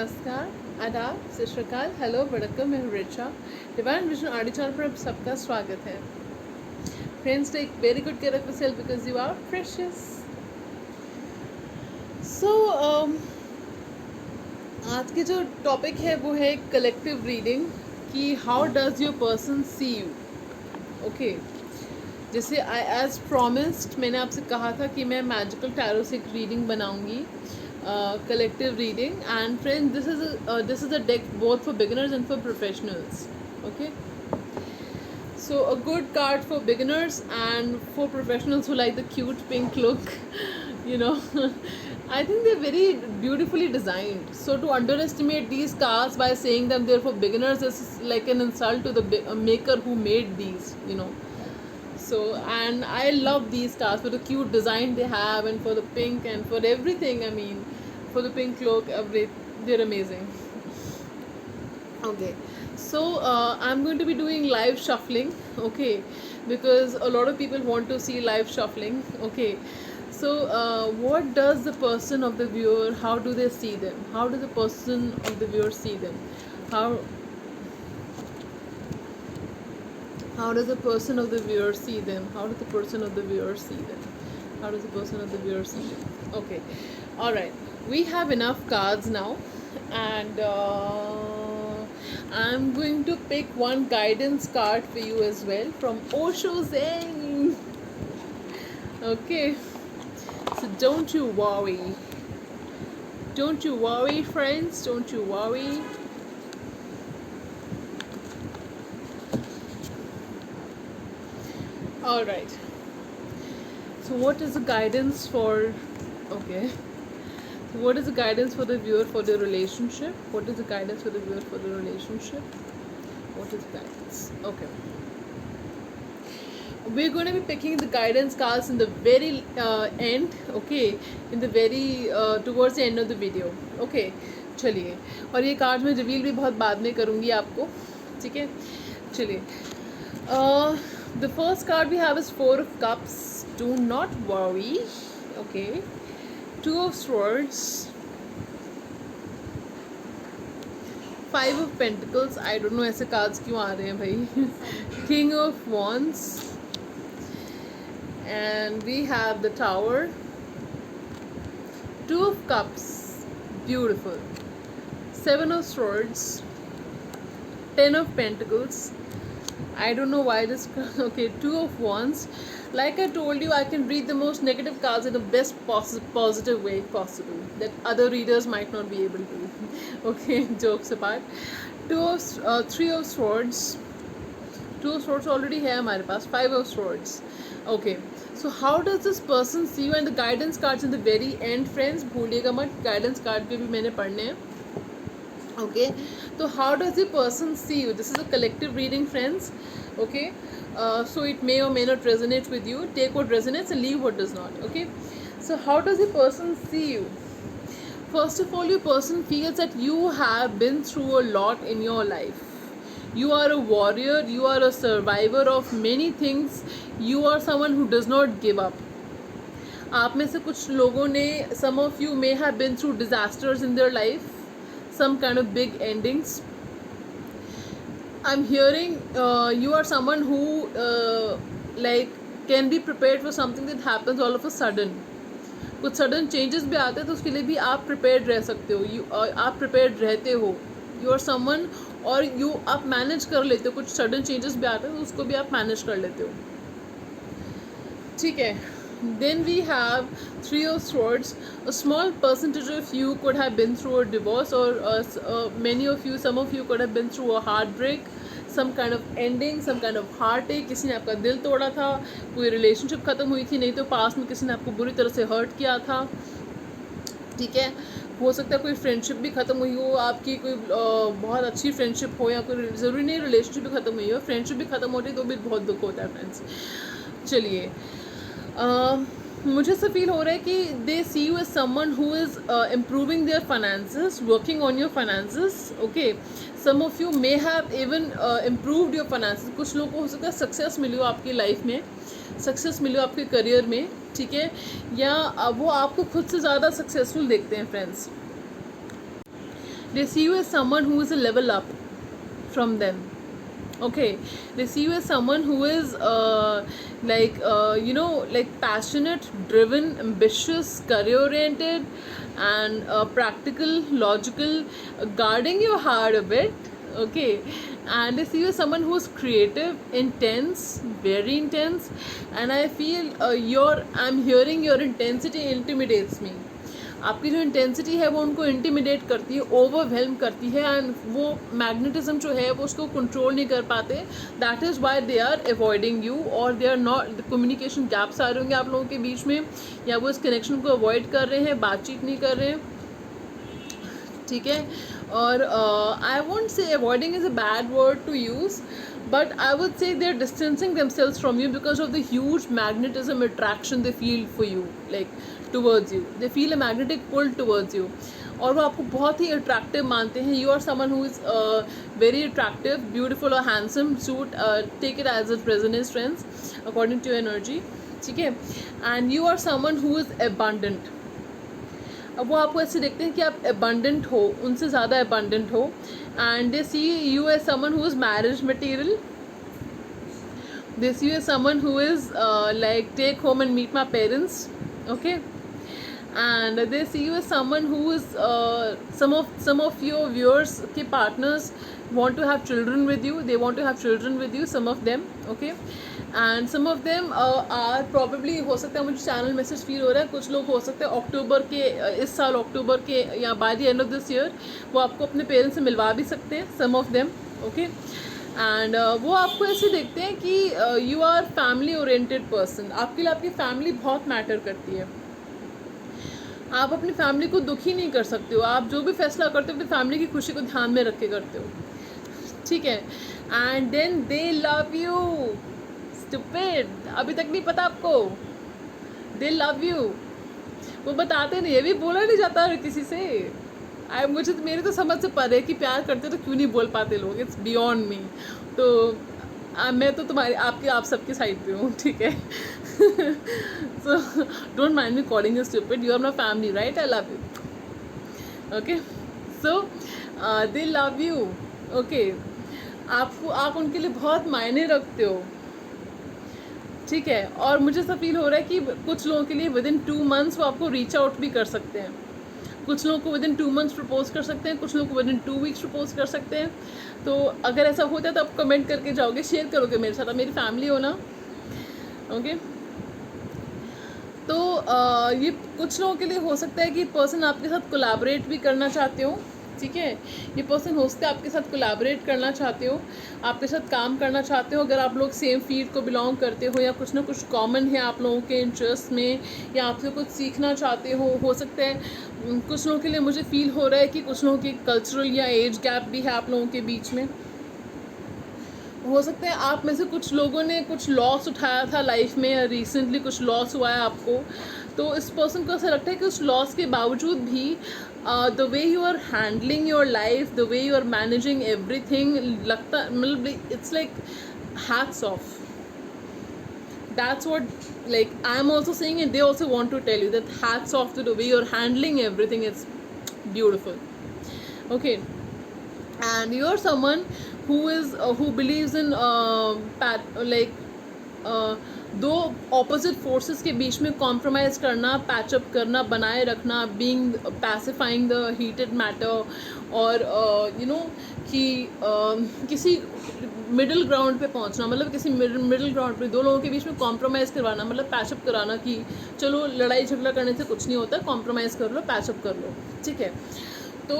नमस्कार, आदाब, सत श्री अकाल, हेलो, वड़क्कम, मैं हूँ Richa. Divine vision audio channel पर आप सबका स्वागत है। Friends, take very good care of yourself because you are precious. So आज के जो टॉपिक है वो है कलेक्टिव रीडिंग कि how does your person see you. Okay, जैसे एज प्रॉमिस्ड मैंने आपसे कहा था कि मैं मैजिकल टैरो से एक रीडिंग बनाऊंगी, collective reading. And friends, this is a deck both for beginners and for professionals. Okay, so a good card for beginners and for professionals who like the cute pink look. you know I think they're very beautifully designed, so to underestimate these cards by saying them they're for beginners is like an insult to the maker who made these. So, and I love these cards for the cute design they have and for the pink and for everything. I mean, for the pink look, they're amazing. Okay, so I'm going to be doing live shuffling. Okay, because a lot of people want to see live shuffling. Okay, so what does the person of the viewer, how do they see them? How does the person of the viewer see them? How does the person of the viewer see them? How does the person of the viewer see them? How does the person of the viewer see them? Okay, all right. We have enough cards now, and I'm going to pick one guidance card for you as well from Osho Zen. Okay, so don't you worry. Don't you worry, friends. Don't you worry. All right, so what is the guidance for what is the guidance for the viewer for the relationship? What is the guidance for the viewer for the relationship? What is guidance? Okay, we're going to be picking the guidance cards in the very end. Okay, in the very towards the end of the video. Okay, चलिए, और ये card मैं reveal भी बहुत बाद में करूँगी आपको, ठीक है? चलिए, the first card we have is Four of Cups. Do not worry. Okay, Two of Swords, Five of Pentacles. I don't know ऐसे cards क्यों आ रहे हैं भाई. King of Wands, and we have the Tower, Two of Cups, beautiful, Seven of Swords, Ten of Pentacles. I don't know why this. Okay, Two of Wands. Like I told you, I can read the most negative cards in the best positive way possible that other readers might not be able to. Okay, jokes apart. Three of Swords. Two of Swords already है हमारे पास. Five of Swords. Okay, so how does this person see you? And the guidance cards in the very end, friends. भूलिएगा मत, guidance card पे भी मैंने पढ़ने हैं. Okay, so how does the person see you? This is a collective reading, friends. Okay, so it may or may not resonate with you. Take what resonates and leave what does not. Okay, so how does the person see you? First of all, your person feels that you have been through a lot in your life. You are a warrior, you are a survivor of many things. You are someone who does not give up. आप में से कुछ लोगों ने, some of you may have been through disasters in their life, some kind of big endings. I'm hearing you are someone who like can be prepared for something that happens all of a sudden. कुछ sudden changes भी आते हैं तो उसके लिए भी आप prepared रह सकते हो. आप prepared रहते हो. You are someone, और आप manage कर लेते हो. कुछ sudden changes भी आते हैं तो उसको भी आप manage कर लेते हो. ठीक है. Then we have Three of Swords. A small percentage of you could have been through a divorce, or many of you, some of you could have been through a heartbreak, some kind of ending, some kind of heartache. किसी ने आपका दिल तोड़ा था, कोई relationship ख़त्म हुई थी, नहीं तो पास में किसी ने आपको बुरी तरह से हर्ट किया था. ठीक है, हो सकता है कोई फ्रेंडशिप भी ख़त्म हुई हो आपकी, कोई बहुत अच्छी फ्रेंडशिप हो, या कोई ज़रूरी नहीं रिलेशनशिप भी ख़त्म हुई हो, फ्रेंडशिप भी ख़त्म होती है तो भी बहुत दुख होता है फ्रेंड्स. चलिए, मुझे ऐसा फील हो रहा है कि they see you as someone who is improving their finances, working on your finances. Okay, some of you may have even improved your finances. कुछ लोगों को हो सकता है सक्सेस मिली हो आपकी लाइफ में, सक्सेस मिली हो आपके करियर में, ठीक है, या वो आपको खुद से ज़्यादा सक्सेसफुल देखते हैं friends. They see you as someone who is a level up from them. Okay, they see you as someone who is like passionate, driven, ambitious, career oriented, and practical, logical, guarding your heart a bit. Okay, and they see you as someone who is creative, intense, very intense. And I feel I'm hearing your intensity intimidates me. आपकी जो intensity है वो उनको intimidate करती है, overwhelm करती है, and वो मैग्नेटिज्म जो है वो उसको कंट्रोल नहीं कर पाते. That is why they are avoiding you, और they are not, communication gaps आ रहे होंगे आप लोगों के बीच में, या वो इस कनेक्शन को अवॉइड कर रहे हैं, बातचीत नहीं कर रहे हैं. ठीक है. और I won't say avoiding is a bad word to use, but I would say they're distancing themselves from you because of the huge magnetism attraction they feel for you, like towards you. They feel a magnetic pull towards you, और वो आपको बहुत ही attractive मानते हैं. You are someone who is very attractive, beautiful or handsome, suit, take it as it resonates, friends, according to your energy. ठीक है. And you are someone who is abundant. अब वो आपको ऐसे देखते हैं कि आप abundant हो, उनसे ज़्यादा abundant हो, and they see you as someone who is marriage material. They see you as someone who is like take home and meet my parents. Okay. And they see you as someone who is some of your viewers के partners want to have children with you. They want to have children with you, some of them. Okay. And some of them are probably, हो सकता है मुझे channel message feel हो रहा है, कुछ लोग हो सकते हैं अक्टूबर के, इस साल अक्टूबर के या by the end of this year वो आपको अपने पेरेंट्स से मिलवा भी सकते हैं, some of them. Okay. And वो आपको ऐसे देखते हैं कि you are family oriented person. आपके लिए आपकी फैमिली बहुत मैटर करती है. आप अपनी फैमिली को दुखी नहीं कर सकते हो. आप जो भी फैसला करते हो अपनी फैमिली की खुशी को ध्यान में रख के करते हो. ठीक है. And then they love you. Stupid, अभी तक नहीं पता आपको? They love you. वो बताते नहीं, ये भी बोला नहीं जाता किसी से. मुझे तो, मेरी तो समझ से परे कि प्यार करते तो क्यों नहीं बोल पाते लोग. It's beyond me. तो मैं तो तुम्हारी, आप सबकी साइड पे हूँ. ठीक है. So don't mind me calling you stupid. You are my family, right? I love you. Okay. So they love you. Okay. आप उनके लिए बहुत मायने रखते हो. ठीक है. और मुझे ऐसा फील हो रहा है कि कुछ लोगों के लिए विद इन 2 months वो आपको रीच आउट भी कर सकते हैं. कुछ लोगों को विद इन 2 months प्रपोज कर सकते हैं, कुछ लोगों को विद इन 2 weeks प्रपोज कर सकते हैं. तो अगर ऐसा होता है तो आप कमेंट करके जाओगे, शेयर करोगे मेरे साथ, आप मेरी फैमिली हो ना. ओके. तो ये कुछ लोगों के लिए हो सकता है कि पर्सन आपके साथ कोलैबोरेट भी करना चाहते हो. ठीक है. ये पर्सन हो सकता है आपके साथ कोलैबोरेट करना चाहते हो, आपके साथ काम करना चाहते हो. अगर आप लोग सेम फील्ड को बिलोंग करते हो, या कुछ ना कुछ कॉमन है आप लोगों के इंटरेस्ट में, या आपसे कुछ सीखना चाहते हो सकता है. कुछ लोगों के लिए मुझे फील हो रहा है कि कुछ लोगों की कल्चरल या एज गैप भी है आप लोगों के बीच में. हो सकता है आप में से कुछ लोगों ने कुछ लॉस उठाया था लाइफ में, या रिसेंटली कुछ लॉस हुआ है आपको. तो इस पर्सन को ऐसा लगता है कि उस लॉस के बावजूद भी the way you are handling your life, the way you are managing everything, लगता मतलब it's like hats off. That's what, like, I am also saying, and they also want to tell you that hats off to the way you're handling everything. It's beautiful. Okay. And you're someone who is who believes in दो opposite forces के बीच में compromise करना, patch up करना, बनाए रखना, being pacifying the heated matter, और कि किसी मिडिल ग्राउंड पे पहुंचना, मतलब किसी मिडिल ग्राउंड पे दो लोगों के बीच में कॉम्प्रोमाइज़ करवाना, मतलब पैचअप कराना, कि चलो लड़ाई झगड़ा करने से कुछ नहीं होता, कॉम्प्रोमाइज़ कर लो, पैचअप कर लो. ठीक है. तो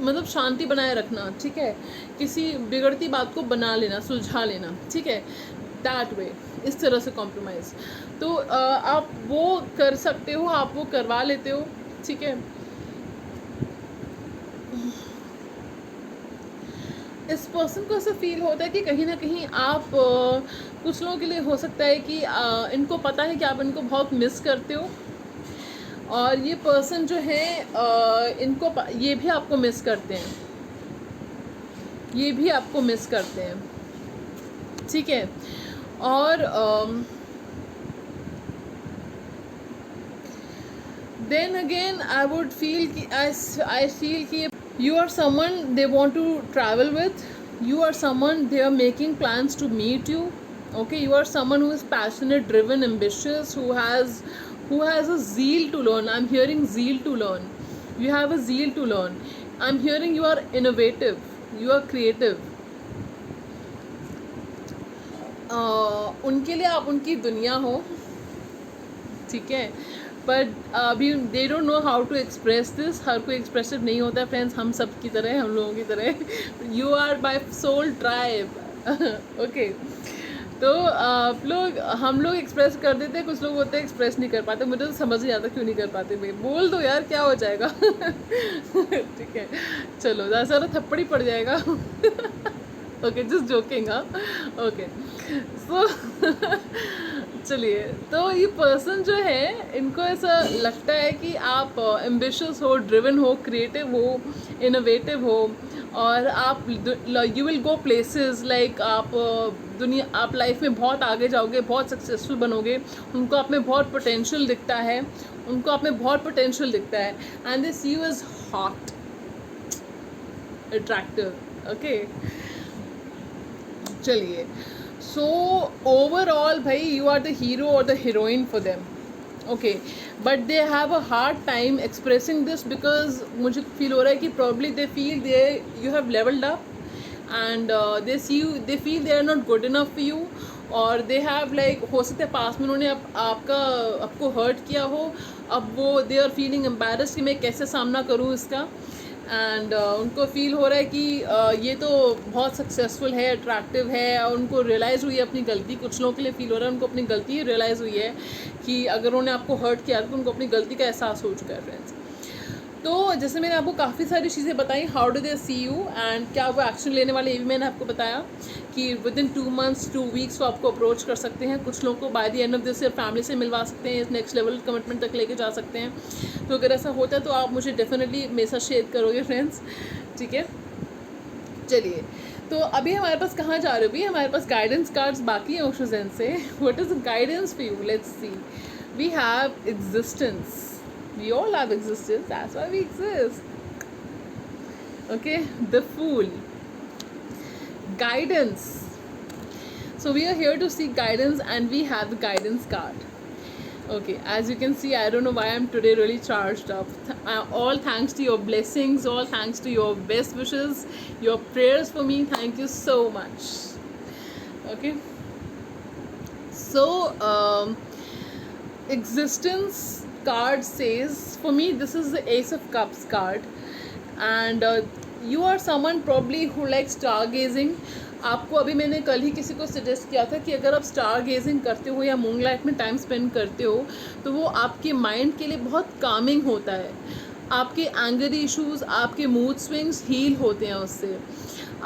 मतलब शांति बनाए रखना. ठीक है. किसी बिगड़ती बात को बना लेना, सुलझा लेना. ठीक है. दैट वे, इस तरह से कॉम्प्रोमाइज़. तो आप वो कर सकते हो, आप वो करवा लेते हो. ठीक है. इस पर्सन को ऐसा फील होता है कि कहीं ना कहीं आप कुछ लोगों के लिए हो सकता है कि इनको पता है कि आप इनको बहुत मिस करते हो, और ये पर्सन जो है ये भी आपको मिस करते हैं, ये भी आपको मिस करते हैं. ठीक है. और then again I would feel कि आई फील कि You are someone they want to travel with. You are someone they are making plans to meet you. Okay, you are someone who is passionate, driven, ambitious, who has a zeal to learn. I'm hearing zeal to learn. You have a zeal to learn. I'm hearing you are innovative, you are creative. उनके लिए आप उनकी दुनिया हो, ठीक है, but अभी they don't know how to express this. हर कोई एक्सप्रेसिव नहीं होता है फ्रेंड्स, हम सब की तरह, हम लोगों की तरह. You are my soul tribe. Okay, तो आप लोग, हम लोग एक्सप्रेस कर देते हैं, कुछ लोग होते हैं एक्सप्रेस नहीं कर पाते. मुझे तो समझ नहीं आता क्यों नहीं कर पाते. भाई बोल दो यार, क्या हो जाएगा. ठीक है, चलो ज़्यादा सारा थप्पड़ ही पड़ जाएगा. Okay, just joking. हाँ, ओके, सो चलिए, तो ये पर्सन जो है, इनको ऐसा लगता है कि आप एम्बिशियस हो, ड्रिवन हो, क्रिएटिव हो, इनोवेटिव हो, और आप you will go places like आप लाइफ में बहुत आगे जाओगे, बहुत सक्सेसफुल बनोगे. उनको आप में बहुत पोटेंशियल दिखता है, उनको आप में बहुत पोटेंशियल दिखता है. And this you is hot, attractive. Okay, चलिए, सो ओवरऑल भाई यू आर द हीरो और the heroine for them. Okay, but they have a hard time expressing this because मुझे फील हो रहा है कि probably they feel they you have levelled up and they feel they are not good enough for you. और they have like, हो सकता है पास में उन्होंने आपको हर्ट किया हो. अब वो दे आर फीलिंग एम्बैरस्ड कि मैं कैसे सामना करूँ इसका. एंड उनको फील हो रहा है कि ये तो बहुत सक्सेसफुल है, अट्रैक्टिव है, और उनको रियलाइज़ हुई है अपनी गलती. कुछ लोगों के लिए फील हो रहा है उनको अपनी गलती रियलाइज़ हुई है कि अगर उन्होंने आपको हर्ट किया तो उनको अपनी गलती का एहसास हो चुका है फ्रेंड्स. तो जैसे मैंने आपको काफ़ी सारी चीज़ें बताई, how do they see you and क्या वो एक्शन लेने वाले, ये भी मैंने आपको बताया कि विद इन 2 months 2 weeks वो आपको अप्रोच कर सकते हैं. कुछ लोगों को bye the end of this year family से मिलवा सकते हैं, इस नेक्स्ट लेवल कमिटमेंट तक लेके जा सकते हैं. तो अगर ऐसा होता है तो आप मुझे डेफिनेटली मेरे साथ शेयर करोगे फ्रेंड्स, ठीक है. चलिए, तो अभी हमारे पास कहाँ जा रहे हो? भी हमारे पास गाइडेंस कार्ड्स बाकी हैं ओशोजन से. What is guidance for you? Let's see. We have existence. We all have existence, that's why we exist. Okay, the Fool. Guidance. So we are here to seek guidance and we have the guidance card. Okay, as you can see, I don't know why I'm today really charged up. All thanks to your blessings, all thanks to your best wishes, your prayers for me. Thank you so much. Okay, so existence card says, for me this is the Ace of Cups card, and you are someone probably who likes stargazing. आपको अभी मैंने कल ही किसी को suggest किया था कि अगर आप स्टार गेजिंग करते हो या मूनलाइट में टाइम स्पेंड करते हो तो वो आपके माइंड के लिए बहुत कामिंग होता है. आपके एंगर इश्यूज़, आपके मूड स्विंग्स हील होते हैं उससे.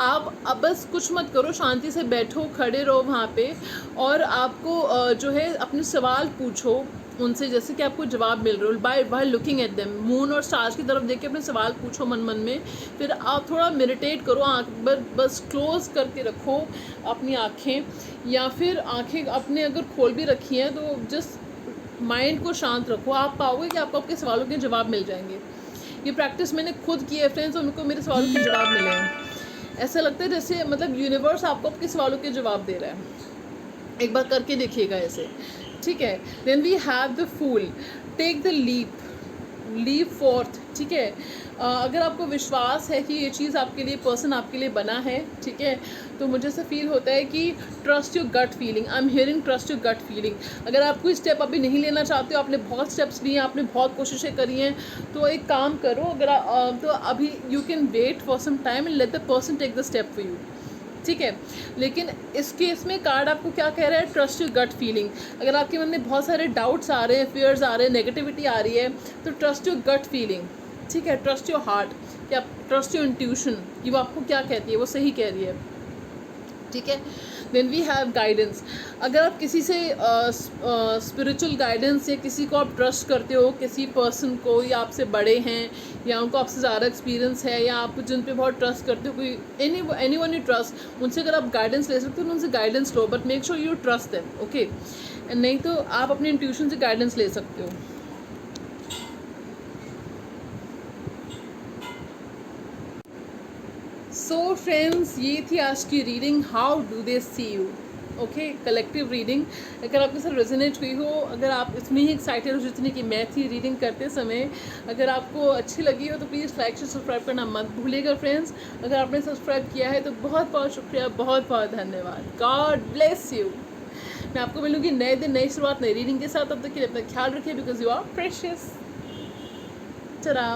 आप अब बस कुछ मत करो, शांति से बैठो, खड़े रहो वहाँ पे, और आपको जो है अपने सवाल पूछो उनसे, जैसे कि आपको जवाब मिल रहा हो by looking at them. Moon और स्टार्स की तरफ देख के अपने सवाल पूछो मन मन में. फिर आप थोड़ा मेडिटेट करो, आँख बस क्लोज करके रखो अपनी आँखें, या फिर आँखें अपने अगर खोल भी रखी हैं तो जस्ट माइंड को शांत रखो. आप पाओगे कि आपको आपके सवालों के जवाब मिल जाएंगे. ये प्रैक्टिस मैंने खुद की है फ्रेंड्स, और उनको मेरे सवालों के जवाब मिले हैं. ऐसा लगता है जैसे मतलब यूनिवर्स आपको आपके सवालों के जवाब दे रहा है. एक बार करके देखिएगा ऐसे, ठीक है. Then we have the fool. Take the leap forth, ठीक है. अगर आपको विश्वास है कि ये चीज़ आपके लिए, पर्सन आपके लिए बना है, ठीक है, तो मुझे ऐसा फील होता है कि trust your gut feeling. I am hearing trust your gut feeling. अगर आप कोई स्टेप अभी नहीं लेना चाहते हो, आपने बहुत स्टेप्स लिए हैं, आपने बहुत कोशिशें करी हैं, तो एक काम करो, अगर तो अभी you can wait for some time and let the person take the step for you, ठीक है. लेकिन इस केस में कार्ड आपको क्या कह रहा है? Trust your gut feeling. अगर आपके मन में बहुत सारे डाउट्स आ रहे हैं, फियर्स आ रहे हैं, नेगेटिविटी आ रही है, तो ट्रस्ट योर गट फीलिंग, ठीक है. ट्रस्ट योर हार्ट, या ट्रस्ट योर इंट्यूशन कि वो आपको क्या कहती है, वो सही कह रही है, ठीक है. Then we have guidance. अगर आप किसी से स्पिरिचुअल गाइडेंस या किसी को आप ट्रस्ट करते हो, किसी पर्सन को, या आपसे बड़े हैं या उनको आपसे ज़्यादा एक्सपीरियंस है, या आप जिन पे बहुत ट्रस्ट करते हो, कोई एनी वन यू ट्रस्ट, उनसे अगर आप गाइडेंस ले सकते हो तो उनसे guidance low, but make sure you trust them. Okay, नहीं तो आप अपने इंट्यूशन से गाइडेंस ले सकते हो. सो फ्रेंड्स, ये थी आज की reading, how do they see you. Okay, collective reading अगर आपके साथ रेजोनेट हुई हो, अगर आप इतनी ही एक्साइटेड हो जितनी कि मैं थी रीडिंग करते समय, अगर आपको अच्छी लगी हो तो प्लीज़ लाइक से सब्सक्राइब करना मत भूलिएगा फ्रेंड्स। अगर आपने सब्सक्राइब किया है तो बहुत बहुत शुक्रिया, बहुत बहुत धन्यवाद। God bless you. मैं आपको मिलूंगी नए दिन, नई शुरुआत, नई रीडिंग के साथ। तब तक के लिए अपना ख्याल रखिए, बिकॉज यू आर प्रेशियस। चला।